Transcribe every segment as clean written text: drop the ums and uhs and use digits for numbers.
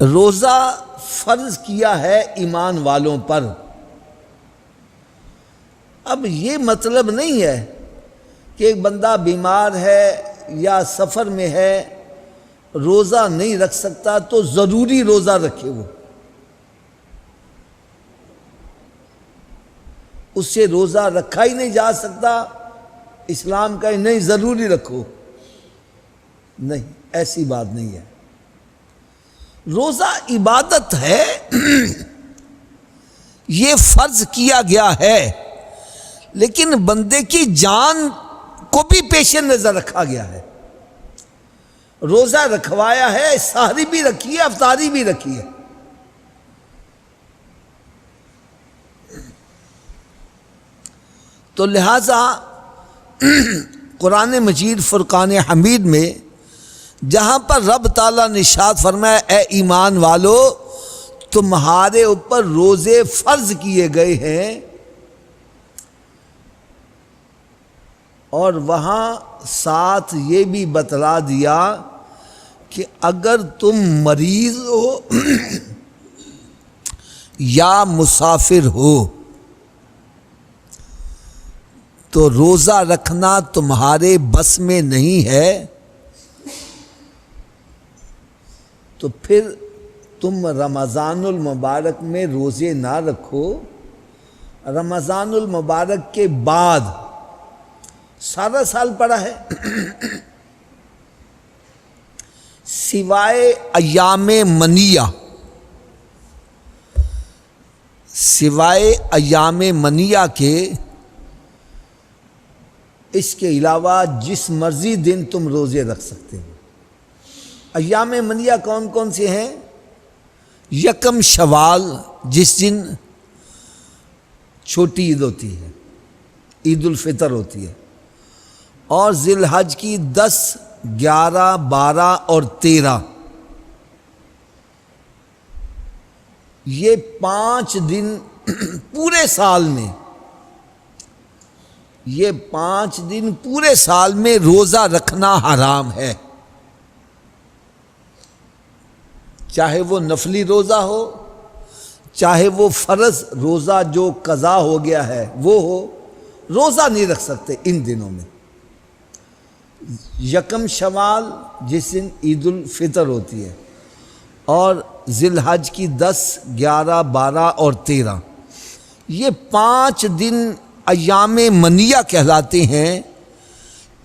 روزہ فرض کیا ہے ایمان والوں پر۔ اب یہ مطلب نہیں ہے کہ ایک بندہ بیمار ہے یا سفر میں ہے، روزہ نہیں رکھ سکتا تو ضروری روزہ رکھے وہ، اس سے روزہ رکھا ہی نہیں جا سکتا، اسلام کا نہیں ضروری رکھو، نہیں، ایسی بات نہیں ہے۔ روزہ عبادت ہے، یہ فرض کیا گیا ہے، لیکن بندے کی جان کو بھی پیش نظر رکھا گیا ہے۔ روزہ رکھوایا ہے، سحری بھی رکھی ہے، افطاری بھی رکھی ہے۔ تو لہذا قرآن مجید فرقان حمید میں جہاں پر رب تعالیٰ نے ارشاد فرمایا اے ایمان والو تمہارے اوپر روزے فرض کیے گئے ہیں، اور وہاں ساتھ یہ بھی بتلا دیا کہ اگر تم مریض ہو یا مسافر ہو تو روزہ رکھنا تمہارے بس میں نہیں ہے، تو پھر تم رمضان المبارک میں روزے نہ رکھو، رمضان المبارک کے بعد سارا سال پڑا ہے، سوائے ایام منیہ، سوائے ایام منیہ کے، اس کے علاوہ جس مرضی دن تم روزے رکھ سکتے ہو۔ ایام منیہ کون کون سے ہیں؟ یکم شوال جس دن چھوٹی عید ہوتی ہے، عید الفطر ہوتی ہے، اور ذی الحج کی 10، 11، 12 اور 13، یہ 5 دن پورے سال میں، یہ 5 دن پورے سال میں روزہ رکھنا حرام ہے، چاہے وہ نفلی روزہ ہو، چاہے وہ فرض روزہ جو قضا ہو گیا ہے وہ ہو، روزہ نہیں رکھ سکتے ان دنوں میں۔ یکم شوال جس دن عید الفطر ہوتی ہے، اور ذی الحج کی 10، 11، 12 اور 13، یہ 5 دن ایام منیہ کہلاتے ہیں۔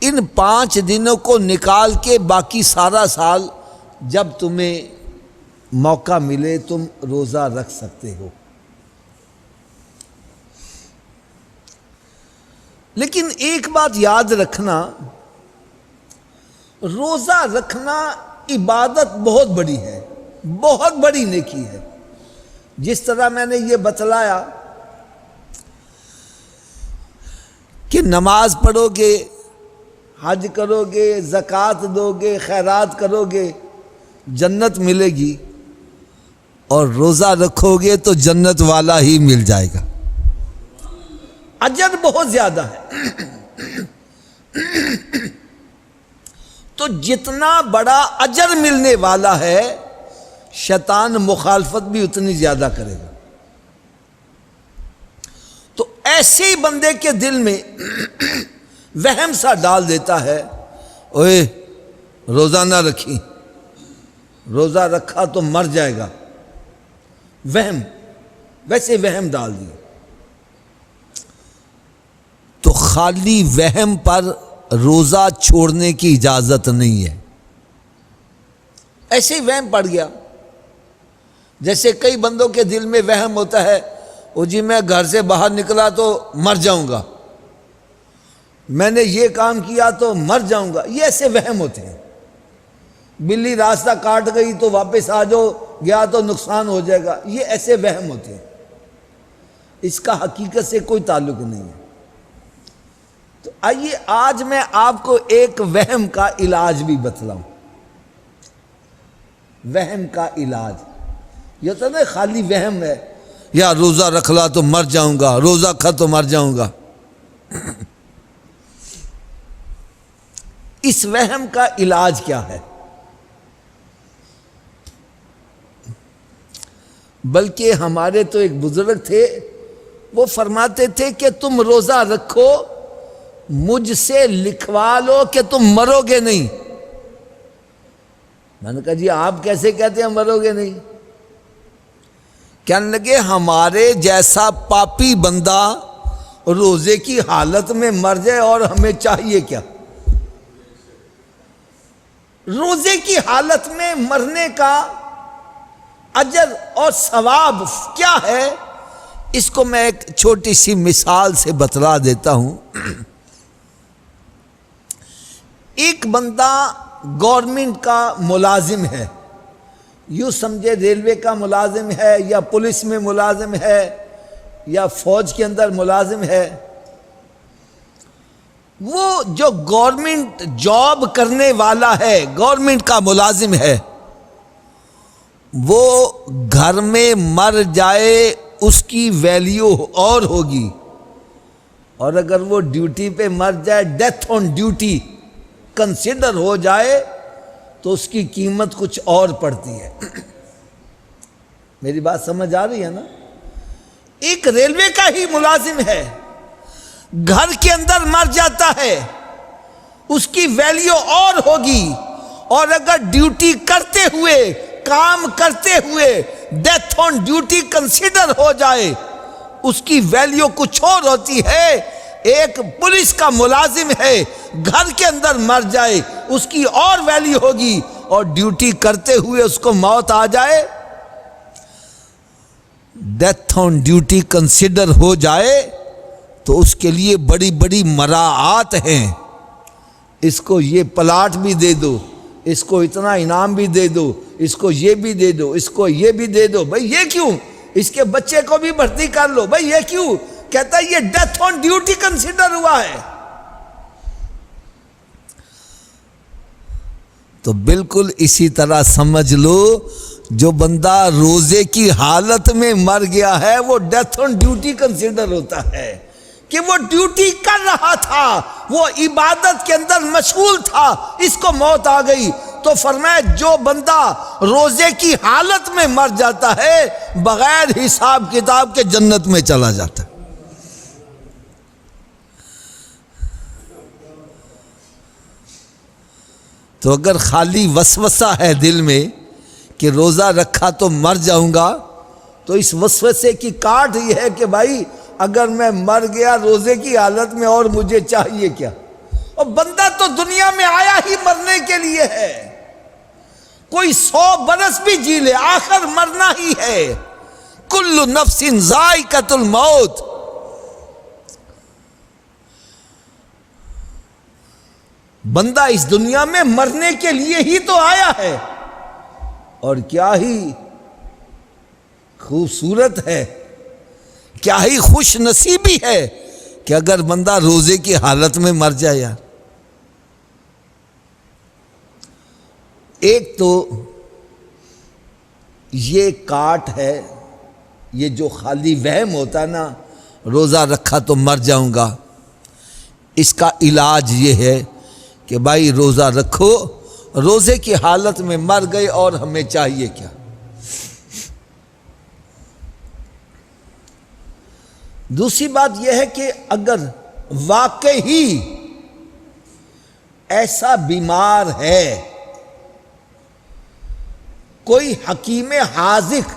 ان 5 دنوں کو نکال کے باقی سارا سال جب تمہیں موقع ملے تم روزہ رکھ سکتے ہو۔ لیکن ایک بات یاد رکھنا، روزہ رکھنا عبادت بہت بڑی ہے، بہت بڑی نیکی ہے۔ جس طرح میں نے یہ بتلایا کہ نماز پڑھو گے، حج کرو گے، زکوٰۃ دو گے، خیرات کرو گے، جنت ملے گی، اور روزہ رکھو گے تو جنت والا ہی مل جائے گا، اجر بہت زیادہ ہے۔ تو جتنا بڑا اجر ملنے والا ہے، شیطان مخالفت بھی اتنی زیادہ کرے گا۔ تو ایسے ہی بندے کے دل میں وہم سا ڈال دیتا ہے، اوئے روزہ نہ رکھی، روزہ رکھا تو مر جائے گا، وہم، ویسے وہم ڈال دیا۔ تو خالی وہم پر روزہ چھوڑنے کی اجازت نہیں ہے، ایسے ہی وہم پڑ گیا۔ جیسے کئی بندوں کے دل میں وہم ہوتا ہے، او جی میں گھر سے باہر نکلا تو مر جاؤں گا، میں نے یہ کام کیا تو مر جاؤں گا، یہ ایسے وہم ہوتے ہیں۔ بلی راستہ کاٹ گئی تو واپس آ جاؤ، گیا تو نقصان ہو جائے گا، یہ ایسے وہم ہوتے ہیں، اس کا حقیقت سے کوئی تعلق نہیں ہے۔ تو آئیے آج میں آپ کو ایک وہم کا علاج بھی بتلاؤں۔ وہم کا علاج یہ تو نہیں خالی وہم ہے، یا روزہ رکھ لا تو مر جاؤں گا، روزہ کھا تو مر جاؤں گا۔ اس وہم کا علاج کیا ہے؟ بلکہ ہمارے تو ایک بزرگ تھے، وہ فرماتے تھے کہ تم روزہ رکھو، مجھ سے لکھوا لو کہ تم مرو گے نہیں۔ میں نے کہا جی آپ کیسے کہتے ہیں مرو گے نہیں؟ کہنے لگے ہمارے جیسا پاپی بندہ روزے کی حالت میں مر جائے اور ہمیں چاہیے کیا؟ روزے کی حالت میں مرنے کا اجر اور ثواب کیا ہے، اس کو میں ایک چھوٹی سی مثال سے بتلا دیتا ہوں۔ ایک بندہ گورنمنٹ کا ملازم ہے، یوں سمجھے ریلوے کا ملازم ہے یا پولیس میں ملازم ہے یا فوج کے اندر ملازم ہے۔ وہ جو گورنمنٹ جاب کرنے والا ہے، گورنمنٹ کا ملازم ہے، وہ گھر میں مر جائے اس کی ویلیو اور ہوگی، اور اگر وہ ڈیوٹی پہ مر جائے، ڈیتھ آن ڈیوٹی کنسیڈر ہو جائے تو اس کی قیمت کچھ اور پڑتی ہے۔ میری بات سمجھ آ رہی ہے نا؟ ایک ریلوے کا ہی ملازم ہے، گھر کے اندر مر جاتا ہے، اس کی ویلیو اور ہوگی، اور اگر ڈیوٹی کرتے ہوئے، کام کرتے ہوئے ڈیتھ آن ڈیوٹی کنسیڈر ہو جائے اس کی ویلیو کچھ اور ہوتی ہے۔ ایک پولیس کا ملازم ہے، گھر کے اندر مر جائے اس کی اور ویلیو ہوگی، اور ڈیوٹی کرتے ہوئے اس کو موت آ جائے، ڈیتھ آن ڈیوٹی کنسیڈر ہو جائے تو اس کے لیے بڑی بڑی مراعات ہیں۔ اس کو یہ پلاٹ بھی دے دو، اس کو اتنا انعام بھی دے دو، اس کو یہ بھی دے دو، اس کو یہ بھی دے دو۔ بھئی یہ کیوں؟ اس کے بچے کو بھی بھرتی کر لو۔ بھئی یہ کیوں؟ کہتا ہے یہ ڈیتھ آن ڈیوٹی کنسیڈر ہوا ہے۔ تو بالکل اسی طرح سمجھ لو، جو بندہ روزے کی حالت میں مر گیا ہے وہ ڈیتھ آن ڈیوٹی کنسیڈر ہوتا ہے، کہ وہ ڈیوٹی کر رہا تھا، وہ عبادت کے اندر مشغول تھا، اس کو موت آ گئی۔ تو فرمایا جو بندہ روزے کی حالت میں مر جاتا ہے بغیر حساب کتاب کے جنت میں چلا جاتا ہے۔ تو اگر خالی وسوسہ ہے دل میں کہ روزہ رکھا تو مر جاؤں گا، تو اس وسوسے کی کاٹ یہ ہے کہ بھائی اگر میں مر گیا روزے کی حالت میں اور مجھے چاہیے کیا؟ اور بندہ تو دنیا میں آیا ہی مرنے کے لیے ہے، کوئی 100 برس بھی جی لے آخر مرنا ہی ہے۔ کل نفس ذائقۃ الموت۔ بندہ اس دنیا میں مرنے کے لیے ہی تو آیا ہے، اور کیا ہی خوبصورت ہے، کیا ہی خوش نصیبی ہے کہ اگر بندہ روزے کی حالت میں مر جائے۔ یار ایک تو یہ کاٹ ہے، یہ جو خالی وہم ہوتا ہے نا روزہ رکھا تو مر جاؤں گا، اس کا علاج یہ ہے کہ بھائی روزہ رکھو، روزے کی حالت میں مر گئے اور ہمیں چاہیے کیا؟ دوسری بات یہ ہے کہ اگر واقعی ایسا بیمار ہے، کوئی حکیم حاذق،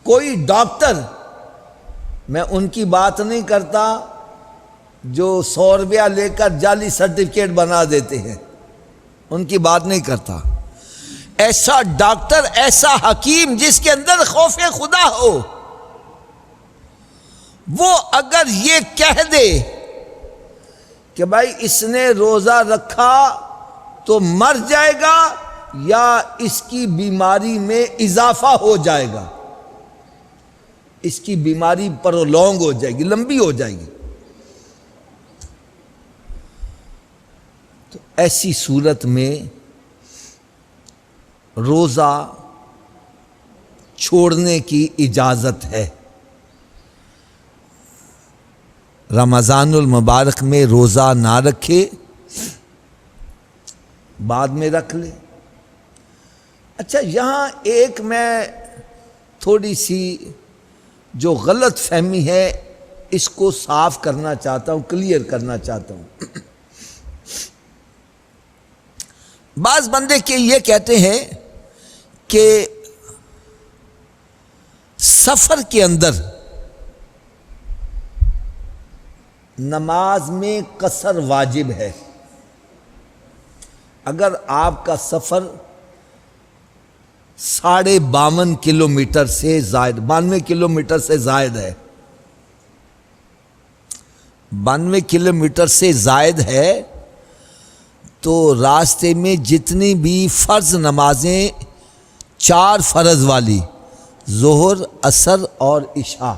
کوئی ڈاکٹر، میں ان کی بات نہیں کرتا جو 100 روپیہ لے کر جعلی سرٹیفکیٹ بنا دیتے ہیں، ان کی بات نہیں کرتا۔ ایسا ڈاکٹر، ایسا حکیم جس کے اندر خوف خدا ہو، وہ اگر یہ کہہ دے کہ بھائی اس نے روزہ رکھا تو مر جائے گا یا اس کی بیماری میں اضافہ ہو جائے گا، اس کی بیماری پرولونگ ہو جائے گی، لمبی ہو جائے گی، تو ایسی صورت میں روزہ چھوڑنے کی اجازت ہے۔ رمضان المبارک میں روزہ نہ رکھے، بعد میں رکھ لے۔ اچھا، یہاں ایک میں تھوڑی سی جو غلط فہمی ہے اس کو صاف کرنا چاہتا ہوں، کلیئر کرنا چاہتا ہوں۔ بعض بندے کے یہ کہتے ہیں کہ سفر کے اندر نماز میں قصر واجب ہے۔ اگر آپ کا سفر 52.5 کلومیٹر سے زائد 92 کلومیٹر سے زائد ہے، 92 کلومیٹر سے زائد ہے، تو راستے میں جتنی بھی فرض نمازیں 4 فرض والی، ظہر، عصر اور عشاء،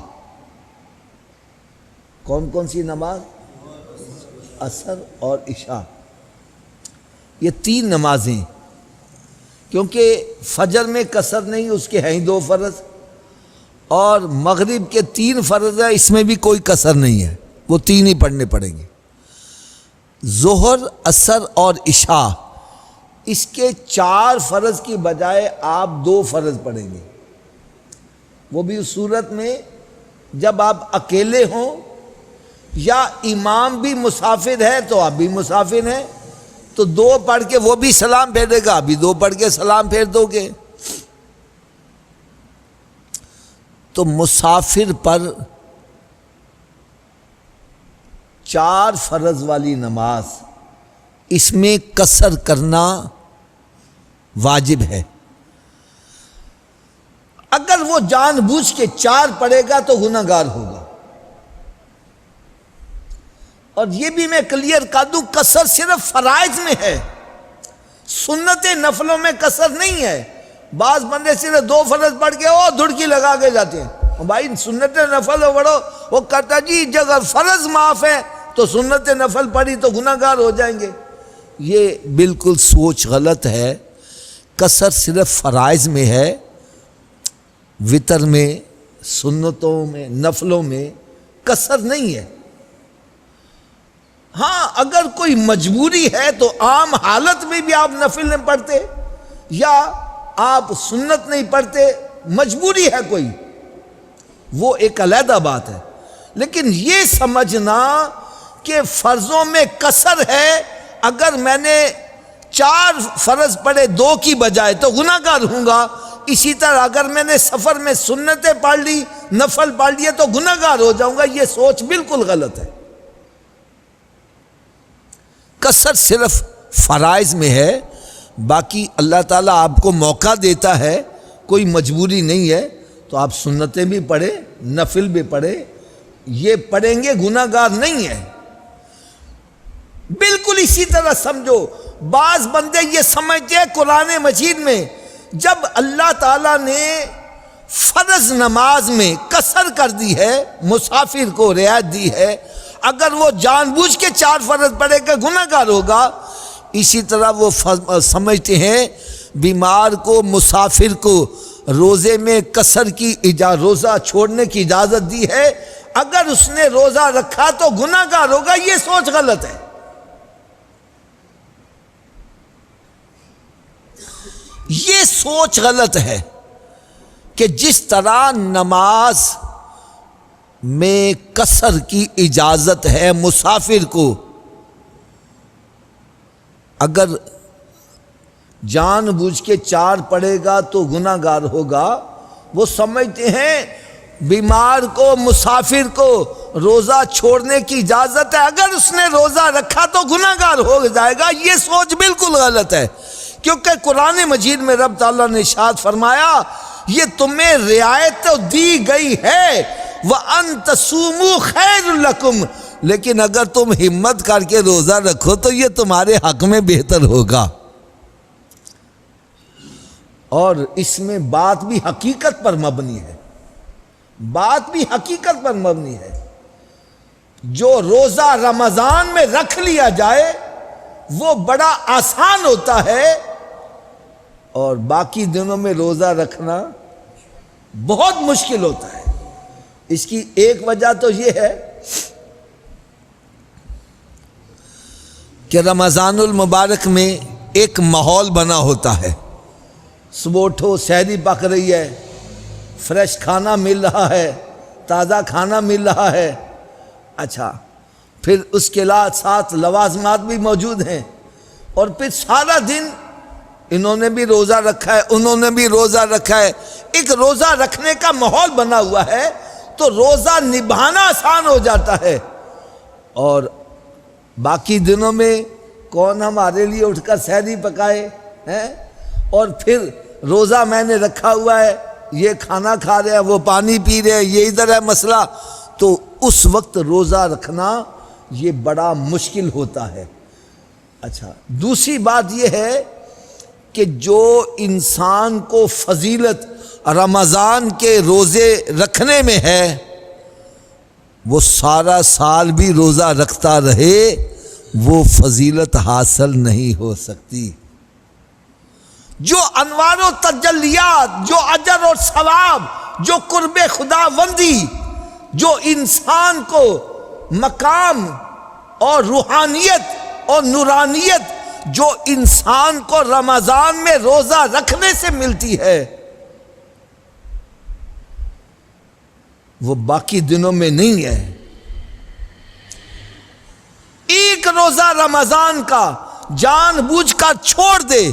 کون کون سی نماز؟ عصر اور عشاء، یہ 3 نمازیں، کیونکہ فجر میں قصر نہیں، اس کے ہیں 2 فرض، اور مغرب کے 3 فرض ہیں، اس میں بھی کوئی قصر نہیں ہے، وہ 3 ہی پڑھنے پڑیں گے۔ ظہر، عصر اور عشاء، اس کے 4 فرض کی بجائے آپ 2 فرض پڑھیں گے، وہ بھی اس صورت میں جب آپ اکیلے ہوں یا امام بھی مسافر ہے تو آپ بھی مسافر ہیں، تو 2 پڑھ کے وہ بھی سلام پھیرے گا، ابھی 2 پڑھ کے سلام پھیر دو گے۔ تو مسافر پر 4 فرض والی نماز، اس میں قصر کرنا واجب ہے۔ اگر وہ جان بوجھ کے 4 پڑھے گا تو گناہ گار ہوگا۔ اور یہ بھی میں کلیئر کر دوں، قصر صرف فرائض میں ہے، سنت نفلوں میں قصر نہیں ہے۔ بعض بندے صرف 2 فرض پڑھ کے دھڑکی لگا کے جاتے ہیں، بھائی سنت نفل پڑھو، وہ کہتا جی اگر فرض معاف ہے تو سنت نفل پڑھی تو گناہ گار ہو جائیں گے۔ یہ بالکل سوچ غلط ہے۔ قصر صرف فرائض میں ہے، وتر میں، سنتوں میں، نفلوں میں قصر نہیں ہے۔ ہاں اگر کوئی مجبوری ہے تو عام حالت میں بھی آپ نفل نہیں پڑھتے یا آپ سنت نہیں پڑھتے، مجبوری ہے کوئی، وہ ایک علیحدہ بات ہے۔ لیکن یہ سمجھنا کہ فرضوں میں قصر ہے، اگر میں نے 4 فرض پڑھے 2 کی بجائے تو گناہ گار ہوں گا، اسی طرح اگر میں نے سفر میں سنتیں پڑھ لی، نفل پڑھ لیے تو گناہ گار ہو جاؤں گا، یہ سوچ بالکل غلط ہے۔ قصر صرف فرائض میں ہے، باقی اللہ تعالیٰ آپ کو موقع دیتا ہے، کوئی مجبوری نہیں ہے تو آپ سنتیں بھی پڑھیں، نفل بھی پڑھیں، یہ پڑھیں گے گناہ گار نہیں ہے۔ بالکل اسی طرح سمجھو، بعض بندے یہ سمجھتے ہیں قرآن مجید میں جب اللہ تعالیٰ نے فرض نماز میں قصر کر دی ہے، مسافر کو رعایت دی ہے، اگر وہ جان بوجھ کے 4 فرض پڑھے گا گناہ گار ہوگا۔ اسی طرح وہ سمجھتے ہیں بیمار کو، مسافر کو روزے میں قصر کی روزہ چھوڑنے کی اجازت دی ہے، اگر اس نے روزہ رکھا تو گناہ گار ہوگا، یہ سوچ غلط ہے۔ یہ سوچ غلط ہے کہ جس طرح نماز میں قصر کی اجازت ہے مسافر کو، اگر جان بوجھ کے 4 پڑھے گا تو گناہ گار ہوگا، وہ سمجھتے ہیں بیمار کو، مسافر کو روزہ چھوڑنے کی اجازت ہے، اگر اس نے روزہ رکھا تو گناہ گار ہو جائے گا، یہ سوچ بالکل غلط ہے۔ کیونکہ قرآن مجید میں رب تعالیٰ نے ارشاد فرمایا یہ تمہیں رعایت تو دی گئی ہے وَأَن تَصُومُوا خَيْرٌ لَكُمْ، لیکن اگر تم ہمت کر کے روزہ رکھو تو یہ تمہارے حق میں بہتر ہوگا۔ اور اس میں بات بھی حقیقت پر مبنی ہے، بات بھی حقیقت پر مبنی ہے۔ جو روزہ رمضان میں رکھ لیا جائے وہ بڑا آسان ہوتا ہے، اور باقی دنوں میں روزہ رکھنا بہت مشکل ہوتا ہے۔ اس کی ایک وجہ تو یہ ہے کہ رمضان المبارک میں ایک ماحول بنا ہوتا ہے، صبح اٹھو، سحری پک رہی ہے، فریش کھانا مل رہا ہے، تازہ کھانا مل رہا ہے، اچھا پھر اس کے ساتھ لوازمات بھی موجود ہیں، اور پھر سارا دن انہوں نے بھی روزہ رکھا ہے، انہوں نے بھی روزہ رکھا ہے، ایک روزہ رکھنے کا ماحول بنا ہوا ہے، تو روزہ نبھانا آسان ہو جاتا ہے۔ اور باقی دنوں میں کون ہمارے لیے اٹھ کر سحری پکائے ہیں؟ اور پھر روزہ میں نے رکھا ہوا ہے، یہ کھانا کھا رہے ہیں، وہ پانی پی رہے ہیں، یہ ادھر ہے مسئلہ، تو اس وقت روزہ رکھنا یہ بڑا مشکل ہوتا ہے۔ اچھا دوسری بات یہ ہے کہ جو انسان کو فضیلت رمضان کے روزے رکھنے میں ہے، وہ سارا سال بھی روزہ رکھتا رہے، وہ فضیلت حاصل نہیں ہو سکتی۔ جو انوار و تجلیات، جو اجر اور ثواب، جو قرب خداوندی، جو انسان کو مقام اور روحانیت اور نورانیت جو انسان کو رمضان میں روزہ رکھنے سے ملتی ہے، وہ باقی دنوں میں نہیں ہے۔ ایک روزہ رمضان کا جان بوجھ کر چھوڑ دے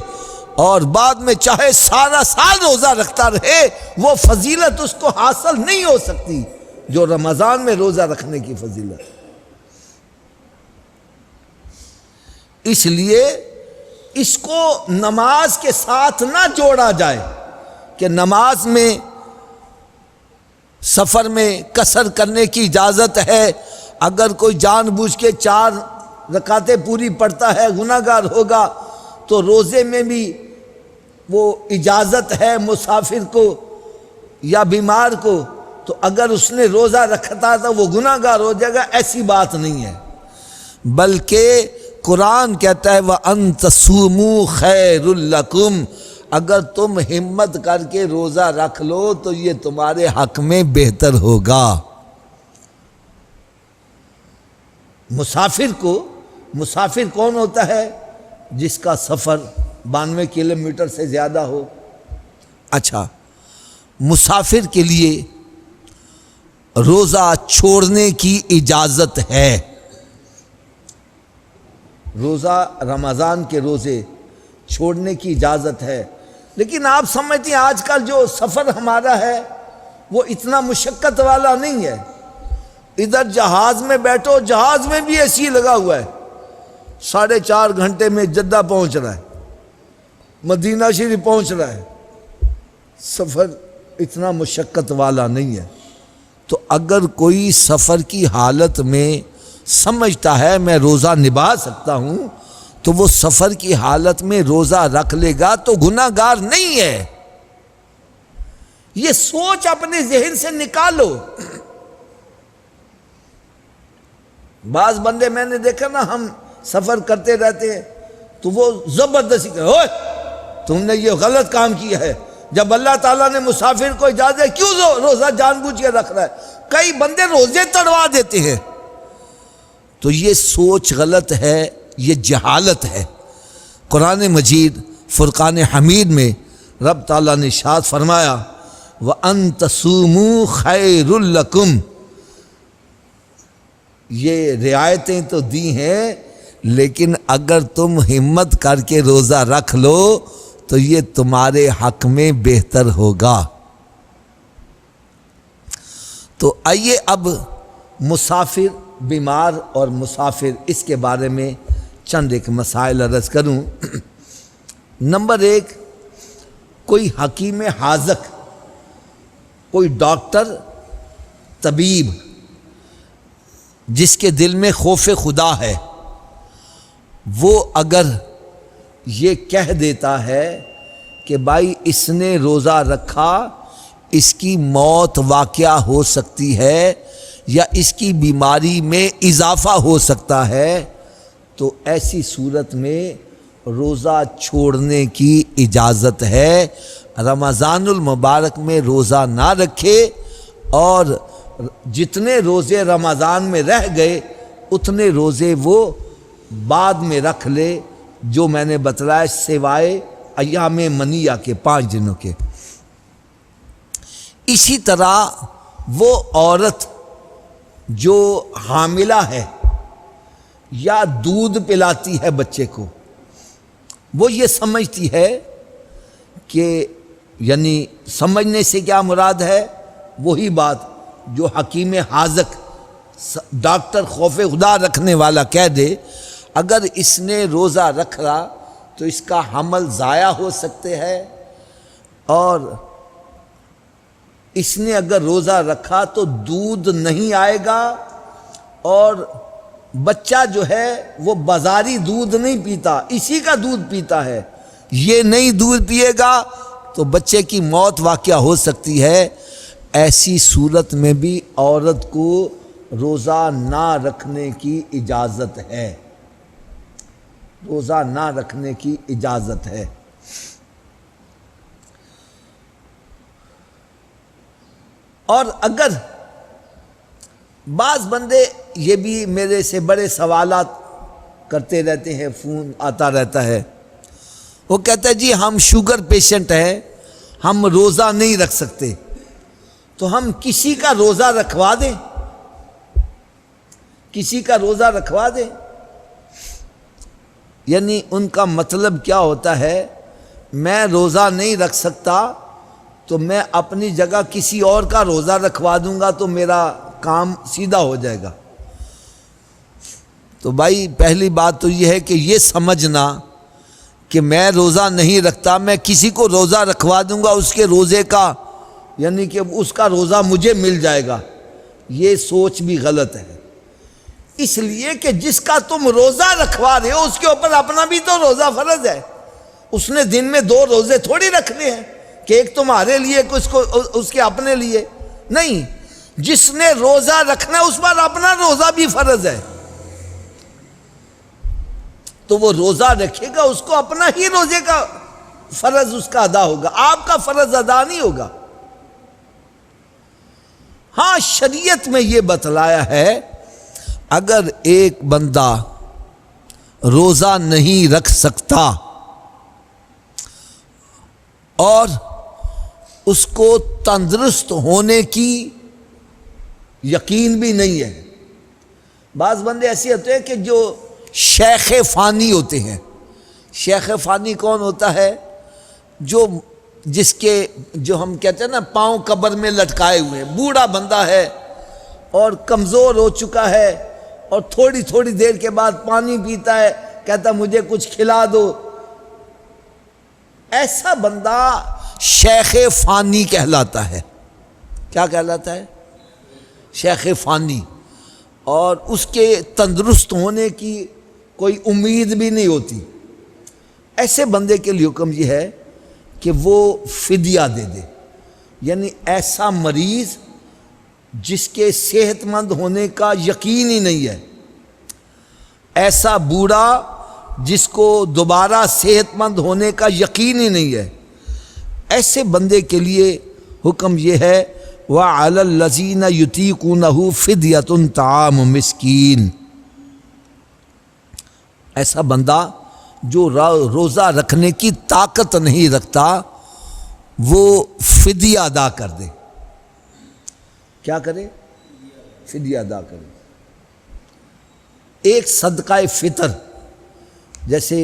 اور بعد میں چاہے سارا سال روزہ رکھتا رہے، وہ فضیلت اس کو حاصل نہیں ہو سکتی جو رمضان میں روزہ رکھنے کی فضیلت۔ اس لیے اس کو نماز کے ساتھ نہ جوڑا جائے کہ نماز میں سفر میں قصر کرنے کی اجازت ہے، اگر کوئی جان بوجھ کے 4 رکعتیں پوری پڑھتا ہے گناہ گار ہوگا، تو روزے میں بھی وہ اجازت ہے مسافر کو یا بیمار کو، تو اگر اس نے روزہ رکھتا تھا وہ گناہ گار ہو جائے گا، ایسی بات نہیں ہے۔ بلکہ قرآن کہتا ہے وَأَن تَصُومُوا خَيْرٌ لَكُمْ، اگر تم ہمت کر کے روزہ رکھ لو تو یہ تمہارے حق میں بہتر ہوگا۔ مسافر کون ہوتا ہے؟ جس کا سفر 92 کلومیٹر سے زیادہ ہو۔ اچھا مسافر کے لیے روزہ چھوڑنے کی اجازت ہے، روزہ رمضان کے روزے چھوڑنے کی اجازت ہے، لیکن آپ سمجھتے ہیں آج کل جو سفر ہمارا ہے وہ اتنا مشقت والا نہیں ہے۔ ادھر جہاز میں بیٹھو، جہاز میں بھی اے سی لگا ہوا ہے، 4.5 گھنٹے میں جدہ پہنچ رہا ہے، مدینہ شریف پہنچ رہا ہے، سفر اتنا مشقت والا نہیں ہے۔ تو اگر کوئی سفر کی حالت میں سمجھتا ہے میں روزہ نبھا سکتا ہوں، تو وہ سفر کی حالت میں روزہ رکھ لے گا تو گناہ گار نہیں ہے۔ یہ سوچ اپنے ذہن سے نکالو۔ بعض بندے میں نے دیکھا نا، ہم سفر کرتے رہتے ہیں تو وہ زبردستی کہ اوئے تم نے یہ غلط کام کیا ہے، جب اللہ تعالیٰ نے مسافر کو اجازت ہے کیوں روزہ جان بوجھ کے رکھ رہا ہے؟ کئی بندے روزے تڑوا دیتے ہیں۔ تو یہ سوچ غلط ہے، یہ جہالت ہے۔ قرآن مجید فرقان حمید میں رب تعالیٰ نے ارشاد فرمایا وَأَن تَصُومُوا خَيْرٌ لَكُمْ، یہ رعایتیں تو دی ہیں، لیکن اگر تم ہمت کر کے روزہ رکھ لو تو یہ تمہارے حق میں بہتر ہوگا۔ تو آئیے اب مسافر، بیمار اور مسافر، اس کے بارے میں چند ایک مسائل عرض کروں۔ نمبر 1، کوئی حکیم حاذق، کوئی ڈاکٹر، طبیب جس کے دل میں خوف خدا ہے، وہ اگر یہ کہہ دیتا ہے کہ بھائی اس نے روزہ رکھا، اس کی موت واقع ہو سکتی ہے یا اس کی بیماری میں اضافہ ہو سکتا ہے، تو ایسی صورت میں روزہ چھوڑنے کی اجازت ہے۔ رمضان المبارک میں روزہ نہ رکھے، اور جتنے روزے رمضان میں رہ گئے اتنے روزے وہ بعد میں رکھ لے، جو میں نے بتلایا سوائے ایام منیہ کے 5 دنوں کے۔ اسی طرح وہ عورت جو حاملہ ہے یا دودھ پلاتی ہے بچے کو، وہ یہ سمجھتی ہے کہ، یعنی سمجھنے سے کیا مراد ہے، وہی بات جو حکیم حاذق ڈاکٹر خوف خدا رکھنے والا کہہ دے، اگر اس نے روزہ رکھا تو اس کا حمل ضائع ہو سکتے ہیں، اور اس نے اگر روزہ رکھا تو دودھ نہیں آئے گا، اور بچہ جو ہے وہ بازاری دودھ نہیں پیتا، اسی کا دودھ پیتا ہے، یہ نہیں دودھ پیے گا تو بچے کی موت واقع ہو سکتی ہے۔ ایسی صورت میں بھی عورت کو روزہ نہ رکھنے کی اجازت ہے، روزہ نہ رکھنے کی اجازت ہے۔ اور اگر بعض بندے یہ بھی میرے سے بڑے سوالات کرتے رہتے ہیں، فون آتا رہتا ہے، وہ کہتا ہے جی ہم شوگر پیشنٹ ہیں، ہم روزہ نہیں رکھ سکتے، تو ہم کسی کا روزہ رکھوا دیں، کسی کا روزہ رکھوا دیں۔ یعنی ان کا مطلب کیا ہوتا ہے، میں روزہ نہیں رکھ سکتا تو میں اپنی جگہ کسی اور کا روزہ رکھوا دوں گا تو میرا کام سیدھا ہو جائے گا۔ تو بھائی پہلی بات تو یہ ہے کہ یہ سمجھنا کہ میں روزہ نہیں رکھتا، میں کسی کو روزہ رکھوا دوں گا، اس کے روزے کا یعنی کہ اس کا روزہ مجھے مل جائے گا، یہ سوچ بھی غلط ہے۔ اس لیے کہ جس کا تم روزہ رکھوا رہے ہو اس کے اوپر اپنا بھی تو روزہ فرض ہے، اس نے دن میں 2 روزے تھوڑی رکھنے ہیں کہ ایک تمہارے لیے اس کے اپنے لیے نہیں، جس نے روزہ رکھنا ہے اس پر اپنا روزہ بھی فرض ہے، تو وہ روزہ رکھے گا، اس کو اپنا ہی روزے کا فرض اس کا ادا ہوگا، آپ کا فرض ادا نہیں ہوگا۔ ہاں شریعت میں یہ بتلایا ہے اگر ایک بندہ روزہ نہیں رکھ سکتا اور اس کو تندرست ہونے کی یقین بھی نہیں ہے، بعض بندے ایسے ہوتے ہیں کہ جو شیخ فانی ہوتے ہیں۔ شیخ فانی کون ہوتا ہے؟ جو ہم کہتے ہیں نا پاؤں قبر میں لٹکائے ہوئے ہیں، بوڑھا بندہ ہے اور کمزور ہو چکا ہے، اور تھوڑی تھوڑی دیر کے بعد پانی پیتا ہے، کہتا مجھے کچھ کھلا دو۔ ایسا بندہ شیخ فانی کہلاتا ہے۔ کیا کہلاتا ہے؟ شیخ فانی، اور اس کے تندرست ہونے کی کوئی امید بھی نہیں ہوتی۔ ایسے بندے کے لیے حکم یہ ہے کہ وہ فدیہ دے دے، یعنی ایسا مریض جس کے صحت مند ہونے کا یقین ہی نہیں ہے، ایسا بوڑھا جس کو دوبارہ صحت مند ہونے کا یقین ہی نہیں ہے، ایسے بندے کے لیے حکم یہ ہے وَعَلَى الَّذِينَ يُطِيقُونَهُ فِدْيَةٌ طَعَامُ مِسْكِينٍ۔ ایسا بندہ جو روزہ رکھنے کی طاقت نہیں رکھتا وہ فدیہ ادا کر دے۔ کیا کرے؟ فدیہ ادا کرے۔ ایک صدقہ فطر، جیسے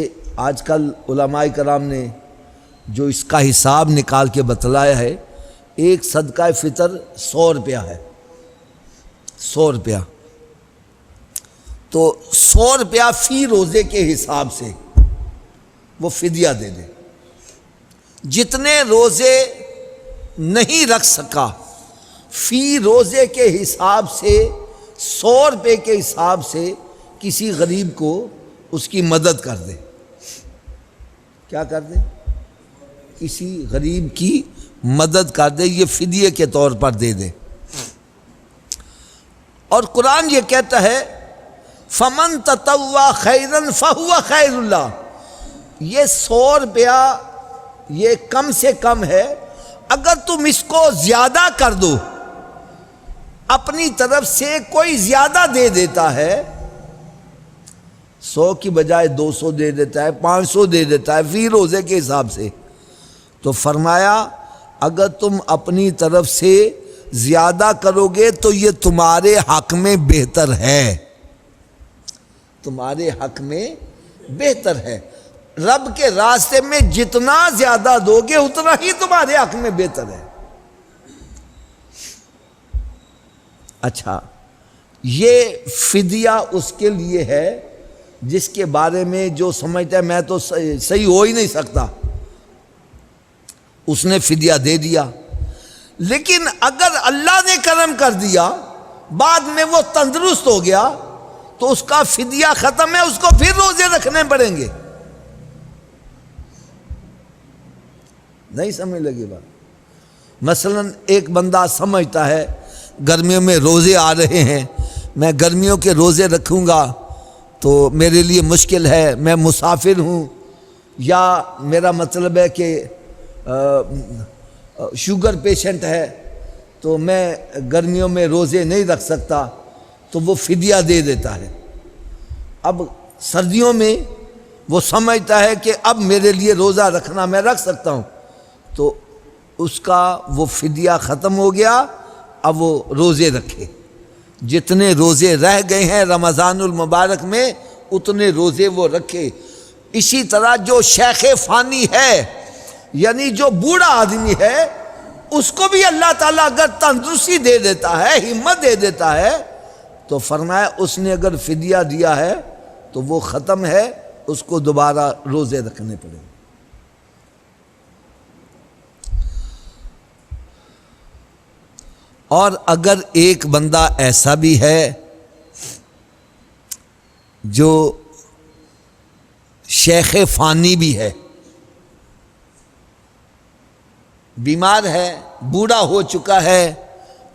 آج کل علماء کرام نے جو اس کا حساب نکال کے بتلایا ہے، ایک صدقہ فطر 100 روپیہ ہے، 100 روپیہ، تو 100 روپیہ فی روزے کے حساب سے وہ فدیہ دے دے۔ جتنے روزے نہیں رکھ سکا فی روزے کے حساب سے 100 روپے کے حساب سے کسی غریب کو اس کی مدد کر دے۔ کیا کر دے؟ کسی غریب کی مدد کر دے، یہ فدیے کے طور پر دے دے۔ اور قرآن یہ کہتا ہے فَمَن تَطَوَّعَ خَيْرًا فَهُوَ خَيْرٌ لَهُ، یہ 100 روپیہ یہ کم سے کم ہے، اگر تم اس کو زیادہ کر دو، اپنی طرف سے کوئی زیادہ دے دیتا ہے، 100 کی بجائے 200 دے دیتا ہے، 500 دے دیتا ہے فی روزے کے حساب سے، تو فرمایا اگر تم اپنی طرف سے زیادہ کرو گے تو یہ تمہارے حق میں بہتر ہے، تمہارے حق میں بہتر ہے۔ رب کے راستے میں جتنا زیادہ دو گے اتنا ہی تمہارے حق میں بہتر ہے۔ اچھا، یہ فدیہ اس کے لیے ہے جس کے بارے میں جو سمجھتا ہے میں تو صحیح ہو ہی نہیں سکتا، اس نے فدیہ دے دیا۔ لیکن اگر اللہ نے کرم کر دیا، بعد میں وہ تندرست ہو گیا، تو اس کا فدیہ ختم ہے، اس کو پھر روزے رکھنے پڑیں گے۔ نہیں سمجھ لگی بات؟ مثلا ایک بندہ سمجھتا ہے گرمیوں میں روزے آ رہے ہیں، میں گرمیوں کے روزے رکھوں گا تو میرے لیے مشکل ہے، میں مسافر ہوں، یا میرا مطلب ہے کہ شوگر پیشنٹ ہے تو میں گرمیوں میں روزے نہیں رکھ سکتا، تو وہ فدیہ دے دیتا ہے۔ اب سردیوں میں وہ سمجھتا ہے کہ اب میرے لیے روزہ رکھنا میں رکھ سکتا ہوں، تو اس کا وہ فدیہ ختم ہو گیا، اب وہ روزے رکھے۔ جتنے روزے رہ گئے ہیں رمضان المبارک میں اتنے روزے وہ رکھے۔ اسی طرح جو شیخ فانی ہے، یعنی جو بوڑھا آدمی ہے، اس کو بھی اللہ تعالیٰ اگر تندرستی دے دیتا ہے، ہمت دے دیتا ہے، تو فرمایا اس نے اگر فدیہ دیا ہے تو وہ ختم ہے، اس کو دوبارہ روزے رکھنے پڑیں گے۔ اور اگر ایک بندہ ایسا بھی ہے جو شیخ فانی بھی ہے، بیمار ہے، بوڑھا ہو چکا ہے،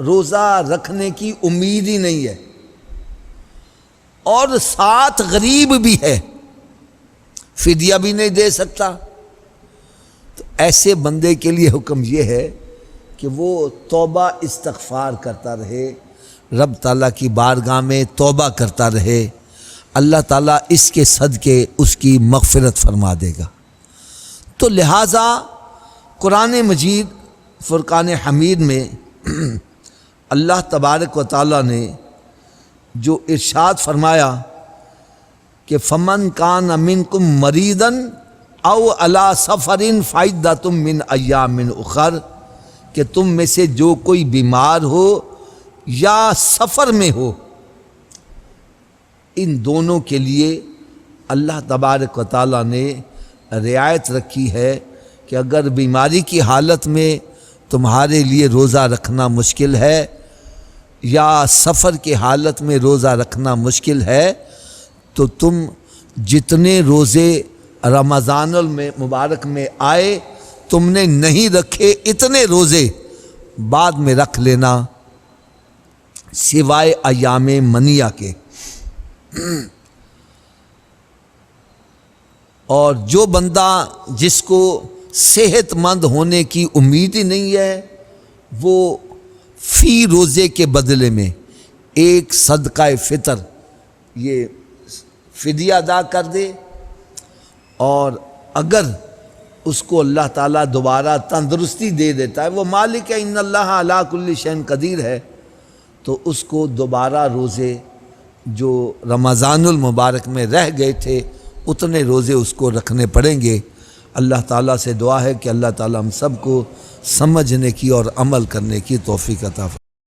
روزہ رکھنے کی امید ہی نہیں ہے، اور ساتھ غریب بھی ہے، فدیہ بھی نہیں دے سکتا، تو ایسے بندے کے لیے حکم یہ ہے کہ وہ توبہ استغفار کرتا رہے، رب تعالیٰ کی بارگاہ میں توبہ کرتا رہے، اللہ تعالیٰ اس کے صدقے اس کی مغفرت فرما دے گا۔ تو لہٰذا قرآن مجید فرقان حمید میں اللہ تبارک و تعالیٰ نے جو ارشاد فرمایا کہ فمن کان منکم مریضا او علی سفر فعدۃ من ایام اخر، کہ تم میں سے جو کوئی بیمار ہو یا سفر میں ہو، ان دونوں کے لیے اللہ تبارک و تعالیٰ نے رعایت رکھی ہے کہ اگر بیماری کی حالت میں تمہارے لیے روزہ رکھنا مشکل ہے یا سفر کی حالت میں روزہ رکھنا مشکل ہے، تو تم جتنے روزے رمضان المبارک میں آئے تم نے نہیں رکھے، اتنے روزے بعد میں رکھ لینا، سوائے ایام منیہ کے۔ اور جو بندہ جس کو صحت مند ہونے کی امید ہی نہیں ہے، وہ فی روزے کے بدلے میں ایک صدقہ فطر یہ فدیہ ادا کر دے، اور اگر اس کو اللہ تعالیٰ دوبارہ تندرستی دے دیتا ہے، وہ مالک ہے، ان اللہ علی کل شیء قدیر ہے، تو اس کو دوبارہ روزے جو رمضان المبارک میں رہ گئے تھے اتنے روزے اس کو رکھنے پڑیں گے۔ اللہ تعالیٰ سے دعا ہے کہ اللہ تعالیٰ ہم سب کو سمجھنے کی اور عمل کرنے کی توفیق عطا فرمائے۔